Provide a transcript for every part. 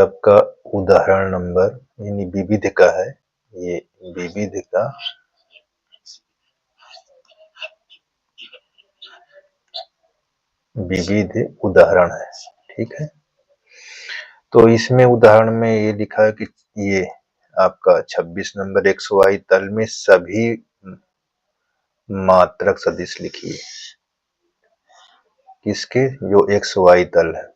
आपका उदाहरण नंबर यानी विविध का है, ये विविध का विविध उदाहरण है। ठीक है, तो इसमें उदाहरण में ये लिखा है कि ये आपका 26 नंबर XY तल में सभी मात्रक सदिश लिखिए। किसके? जो XY तल है।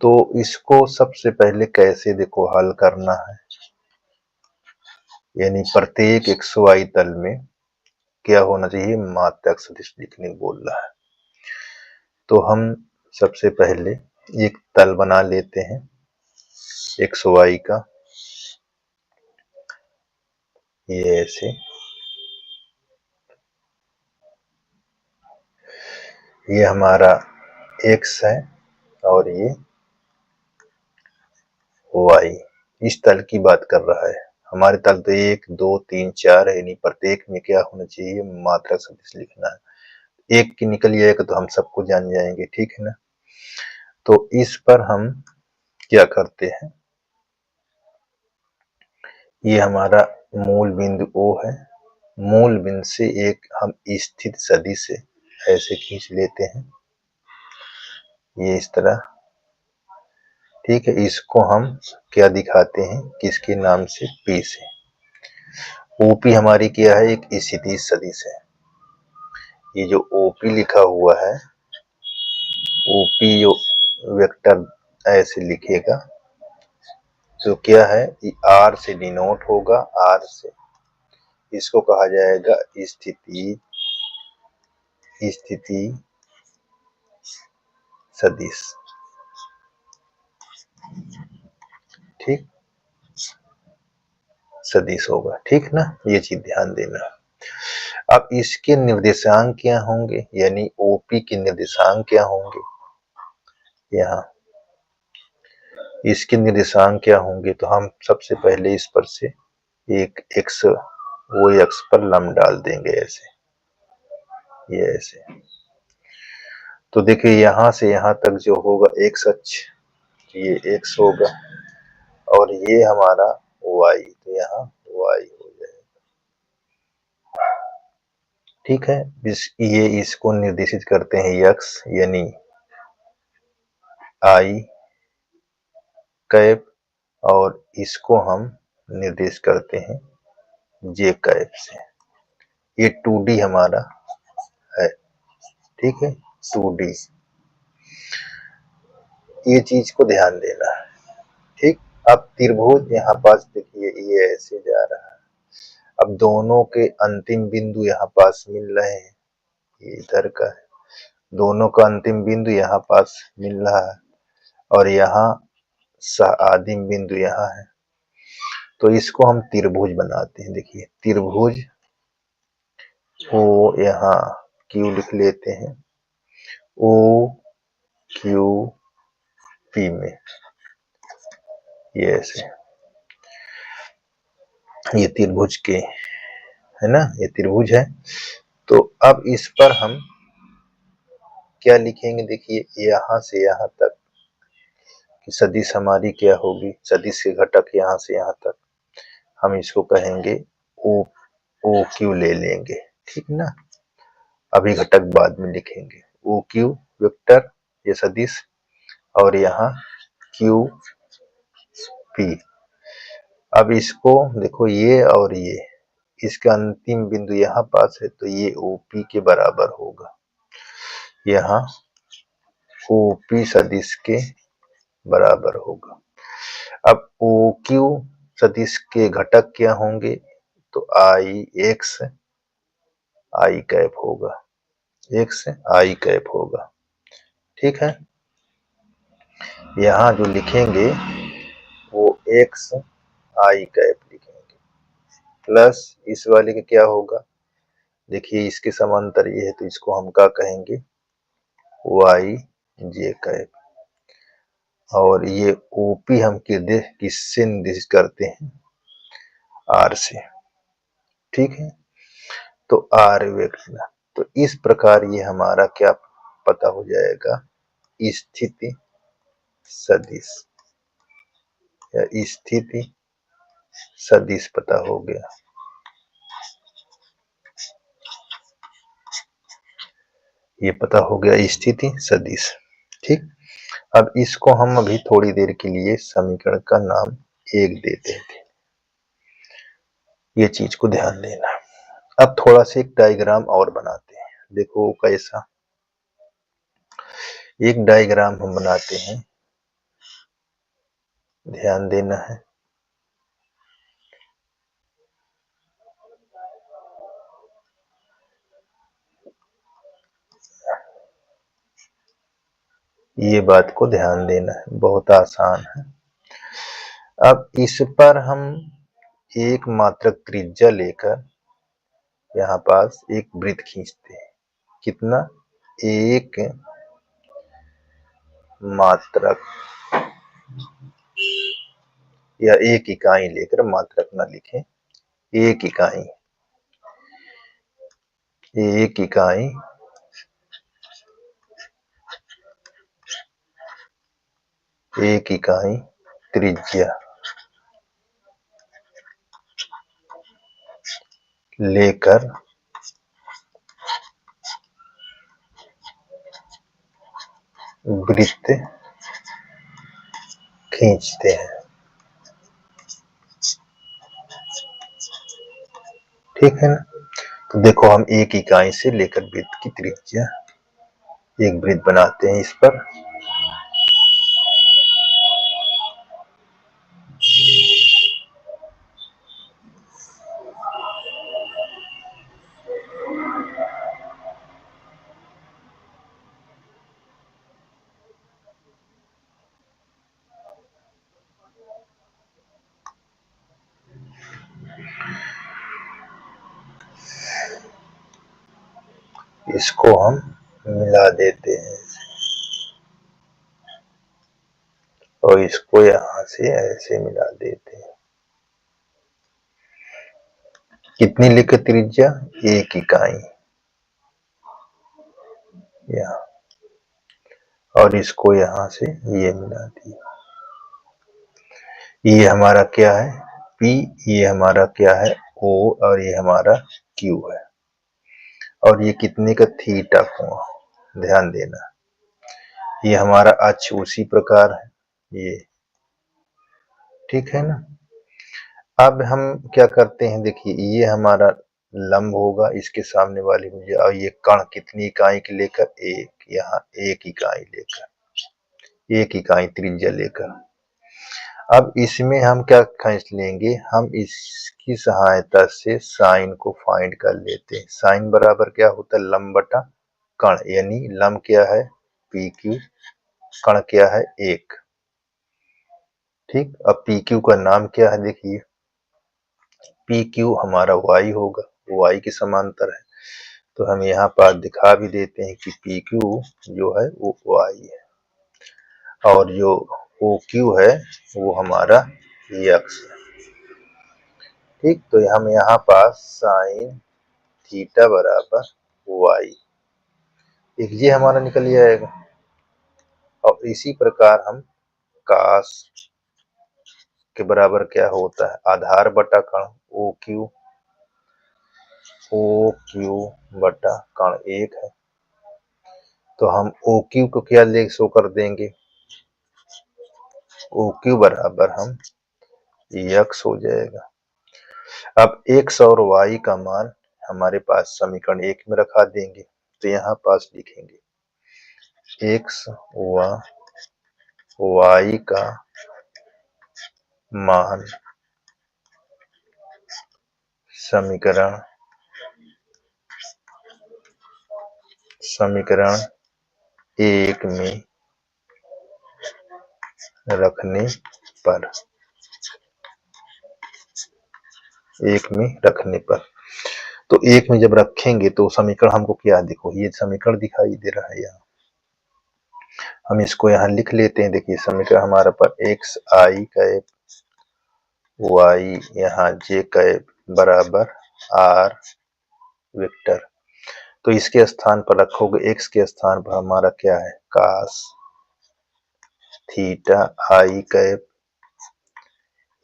तो इसको सबसे पहले कैसे देखो हल करना है, यानी प्रत्येक XY तल में क्या होना चाहिए? मात्रक सदिश लिखने बोल रहा है। तो हम सबसे पहले एक तल बना लेते हैं XY का, ये ऐसे, ये हमारा X है और ये Y। इस तल की बात कर रहा है। हमारे तल तो 1 2 3 4 है, यानी प्रत्येक में क्या होना चाहिए? मात्रक सदिश लिखना है। एक की निकल जाएगा तो हम सबको जान जाएंगे। ठीक है ना। तो इस पर हम क्या करते हैं, ये हमारा मूल बिंदु O है। मूल बिंदु से एक हम स्थित सदिश से ऐसे खींच लेते हैं, ये इस तरह। ठीक है, इसको हम क्या दिखाते हैं? किसके नाम से? P से। OP हमारी क्या है? एक स्थिति सदिश है। ये जो OP लिखा हुआ है, OP जो वेक्टर ऐसे लिखेगा तो क्या है? R से डिनोट होगा, R से। इसको कहा जाएगा स्थिति सदिश। ठीक, सदिश होगा। ठीक ना, ये चीज ध्यान देना। अब इसके निर्देशांक क्या होंगे, यानी OP के निर्देशांक क्या होंगे? यहाँ इसके निर्देशांक क्या होंगे? तो हम सबसे पहले इस पर से एक x y अक्ष पर लंब डाल देंगे, ऐसे, ये ऐसे। तो देखिए यहाँ से यहाँ तक जो होगा x अक्ष, ये x होगा और ये हमारा y, तो यहाँ y हो जाएगा। ठीक है, ये इसको निर्देशित करते हैं x, यानी I कैप, और इसको हम निर्देश करते हैं J कैप से। ये 2D हमारा है। ठीक है, 2D, ये चीज को ध्यान देना है। ठीक, अब त्रिभुज यहाँ पास देखिए, ये ऐसे जा रहा है। अब दोनों के अंतिम बिंदु यहाँ पास मिल रहे हैं, ये इधर का है। दोनों का अंतिम बिंदु यहाँ पास मिल रहा है और यहाँ आदिम बिंदु यहाँ है। तो इसको हम त्रिभुज बनाते हैं। देखिए त्रिभुज O, यहाँ Q लिख लेते हैं, O Q P में, ये ऐसे, ये त्रिभुज के है ना, ये त्रिभुज है। तो अब इस पर हम क्या लिखेंगे? देखिए यहाँ से यहाँ तक कि सदिश हमारी क्या होगी? सदिश के घटक यहाँ से यहाँ तक हम इसको कहेंगे ओ क्यू ले लेंगे। ठीक ना, अभी घटक बाद में लिखेंगे। ओ क्यू वेक्टर, ये सदिश, और यहाँ क्यू पी। अब इसको देखो, ये और ये, इसका अंतिम बिंदु यहाँ पास है, तो ये OP के बराबर होगा। यहाँ OP सदिश के बराबर होगा। अब OQ सदिश के घटक क्या होंगे? तो IX I कैप होगा, X I कैप होगा। ठीक है, यहाँ जो लिखेंगे वो X I कैप लिखेंगे, प्लस इस वाले का क्या होगा? देखिए इसके समांतर ये है, तो इसको हम क्या कहेंगे? Y J cap. और ये OP हम किससे निर्देशित करते हैं? R से। ठीक है, तो R वेक्टर। तो इस प्रकार ये हमारा क्या पता हो जाएगा? स्थिति सदिश। या स्थिति सदिश पता हो गया। ये पता हो गया स्थिति सदिश। ठीक, अब इसको हम अभी थोड़ी देर के लिए समीकरण का नाम 1 देते थे, ये चीज को ध्यान देना। अब थोड़ा सा एक डायग्राम और बनाते हैं, देखो कैसा। एक डायग्राम हम बनाते हैं, ध्यान देना है। ये बात को ध्यान देना है, बहुत आसान है। अब इस पर हम एक मात्रक त्रिज्या लेकर यहाँ पास एक वृत्त खींचते हैं। कितना? एक मात्रक या एक इकाई लेकर, मात्रक ना लिखें, एक इकाई, एक इकाई एक इकाई त्रिज्या लेकर वृत्त खींचते हैं। ठीक है ना? तो देखो हम एक इकाई से लेकर वृत्त की त्रिज्या, एक वृत्त बनाते हैं इस पर। इसको हम मिला देते हैं और इसको यहां से ऐसे मिला देते हैं। कितनी लेकर त्रिज्या? एक इकाई, यहाँ, और इसको यहां से ये मिला दिया। ये हमारा क्या है? P, ये हमारा क्या है? O, और ये हमारा Q है। और ये कितने का? थीटा कोण, ध्यान देना। ये हमारा अक्ष उसी प्रकार है ये, ठीक है ना? अब हम क्या करते हैं, देखिए ये हमारा लंब होगा इसके सामने वाली भुजा, और ये कण कितनी इकाई के लेकर? एक, यहाँ एक इकाई लेकर, एक इकाई त्रिज्या लेकर। अब इसमें हम क्या खींच लेंगे, हम इसकी सहायता से साइन को फाइंड कर लेते हैं। साइन बराबर क्या होता है? लंब बटा कण, यानी लंब क्या है? पी क्यू, कण क्या है? एक। ठीक, अब पी क्यू का नाम क्या है? देखिए पी क्यू हमारा वाई होगा, वाई के समांतर है, तो हम यहाँ पर दिखा भी देते हैं कि पी क्यू जो है वो वाई है, और जो ओ क्यू है वो हमारा एक्स है। ठीक, तो हम यहाँ पास साइन थीटा बराबर वाई, एक ये हमारा निकल जाएगा। और इसी प्रकार हम कास के बराबर क्या होता है? आधार बटा कण, ओ क्यू बटा कण एक है, तो हम ओ क्यू को क्या ले शो कर देंगे? ओ क्यू बराबर हम एक्स हो जाएगा। अब एक्स और वाई का मान हमारे पास समीकरण 1 में रखा देंगे, तो यहाँ पास लिखेंगे एक्स व वाई का मान समीकरण समीकरण 1 में रखने पर, एक में रखने पर, तो एक में जब रखेंगे तो समीकरण हमको क्या, देखो ये समीकरण दिखाई दे रहा है यहाँ, हम इसको यहाँ लिख लेते हैं। देखिए समीकरण हमारा पर एक्स आई कैप वाई यहाँ जे कैप बराबर आर वेक्टर, तो इसके स्थान पर रखोगे, एक्स के स्थान पर हमारा क्या है? कास थीटा आई कैप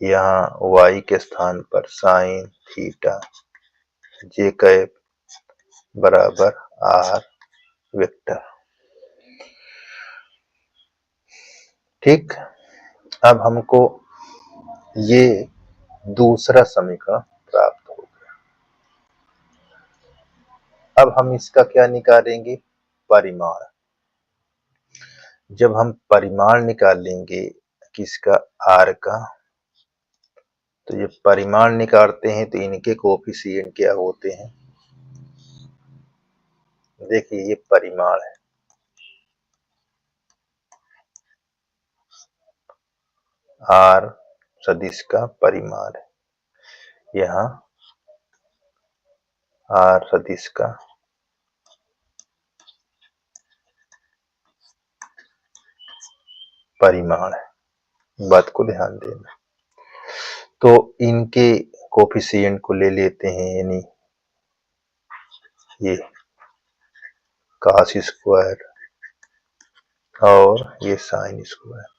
यहाँ y के स्थान पर साइन थीटा जे कैप बराबर r वेक्टर। ठीक, अब हमको ये दूसरा समीकरण प्राप्त हो गया। अब हम इसका क्या निकालेंगे? परिमाण। जब हम परिमाण निकालेंगे किसका? r का, तो ये परिमाण निकालते हैं तो इनके कोफिशिएंट क्या होते हैं? देखिए ये परिमाण है, r सदिश का परिमाण है, यहाँ r सदिश का परिमाण है। बात को ध्यान देना। तो इनके कोफिशिएंट को ले लेते हैं, यानी ये cos स्क्वायर और ये साइन स्क्वायर।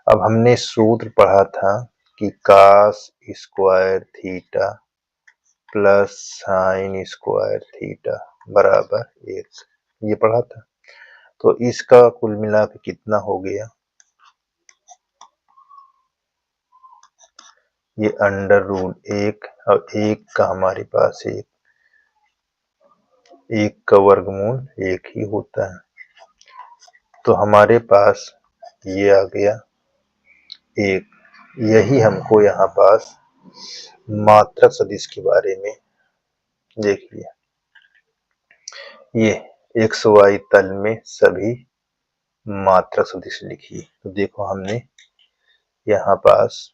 अब हमने सूत्र पढ़ा था कि cos square theta plus sine square theta बराबर 1, ये पढ़ा था। तो इसका कुल मिला के कितना हो गया? ये अंडर रूट 1 और 1 का हमारे पास एक का वर्गमूल 1 ही होता है। तो हमारे पास ये आ गया 1। यही हमको यहाँ पास मात्रक सदिश के बारे में देख लिया। ये एक्स वाई तल में सभी मात्रक सदिश लिखिए। तो देखो हमने यहाँ पास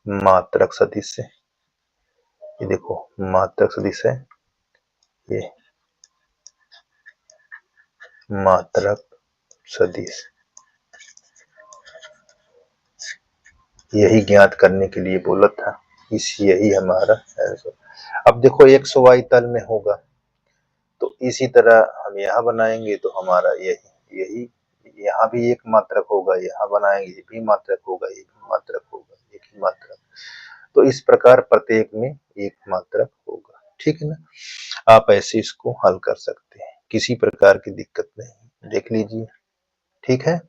मात्रक सदिश है, ये देखो मात्रक सदिश है, ये मात्रक सदिश, यही ज्ञात करने के लिए बोला था। यही हमारा आंसर। अब देखो एक्स वाई तल में होगा तो इसी तरह हम यहाँ बनाएंगे तो हमारा यही यहाँ भी एक मात्रक होगा, यहाँ बनाएंगे ये भी मात्रक होगा, ये भी मात्रक होगा, एक ही मात्रक। तो इस प्रकार प्रत्येक में एक मात्रक होगा। ठीक है ना? आप ऐसे इसको हल कर सकते हैं, किसी प्रकार की दिक्कत नहीं। देख लीजिए, ठीक है।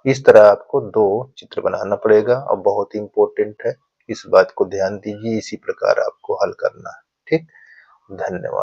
इस तरह आपको 2 चित्र बनाना पड़ेगा और बहुत इंपॉर्टेंट है, इस बात को ध्यान दीजिए। इसी प्रकार आपको हल करना है। ठीक, धन्यवाद।